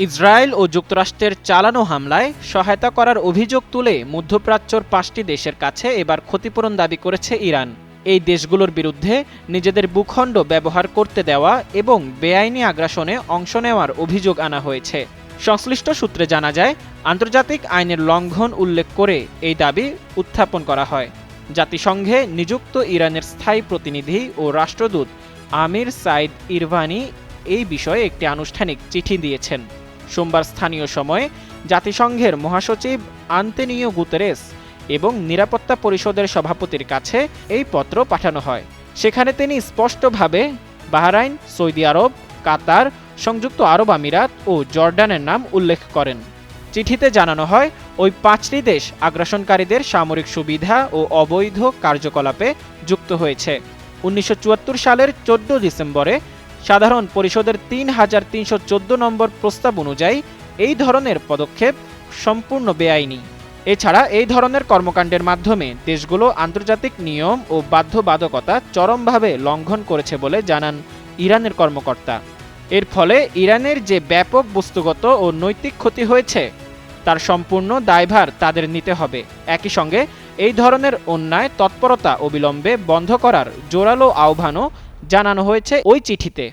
Israel ও যুক্তরাষ্ট্রের চালানো হামলায় সহায়তা করার অভিযোগ তুলে মধ্যপ্রাচ্যর ৫টি দেশের কাছে এবার ক্ষতিপূরণ দাবি করেছে ইরান। এই দেশগুলোর বিরুদ্ধে নিজেদের ভূখণ্ড ব্যবহার করতে দেওয়া এবং বেআইনি আগ্রাসনে অংশ নেওয়ার অভিযোগ আনা হয়েছে। সংশ্লিষ্ট সূত্রে জানা যায়, আন্তর্জাতিক আইনের লঙ্ঘন উল্লেখ করে এই দাবি উত্থাপন করা হয়। জাতিসংঘে নিযুক্ত ইরানের স্থায়ী প্রতিনিধি ও রাষ্ট্রদূত আমির সাইদ ইরভানি এই বিষয়ে একটি আনুষ্ঠানিক চিঠি দিয়েছেন। সোমবার স্থানীয় সময়ে জাতিসংঘের মহাসচিব আন্তোনিও গুতেরেস এবং নিরাপত্তা পরিষদের সভাপতির কাছে এই পত্র পাঠানো হয়। সেখানে তিনি স্পষ্টভাবে বাহরাইন, সৌদি আরব, কাতার, সংযুক্ত আরব আমিরাত ও জর্ডানের নাম উল্লেখ করেন। চিঠিতে জানানো হয়, ওই ৫টি দেশ আগ্রাসনকারীদের সামরিক সুবিধা ও অবৈধ কার্যকলাপে যুক্ত হয়েছে। ১৯৭৪ সালের ১৪ ডিসেম্বরে সাধারণ পরিষদের ৩৩১৪ নম্বর প্রস্তাব অনুযায়ী এই ধরনের পদক্ষেপ সম্পূর্ণ বেআইনি। এছাড়া এই ধরনের কর্মকাণ্ডের মাধ্যমে দেশগুলো আন্তর্জাতিক নিয়ম ও বাধ্যবাধকতা চরমভাবে লঙ্ঘন করেছে বলে জানান ইরানের কর্মকর্তা। এর ফলে ইরানের যে ব্যাপক বস্তুগত ও নৈতিক ক্ষতি হয়েছে তার সম্পূর্ণ দায়ভার তাদের নিতে হবে। একই সঙ্গে এই ধরনের অন্যায় তৎপরতা অবিলম্বে বন্ধ করার জোরালো আহ্বানও জানানো হয়েছে ওই চিঠিতে।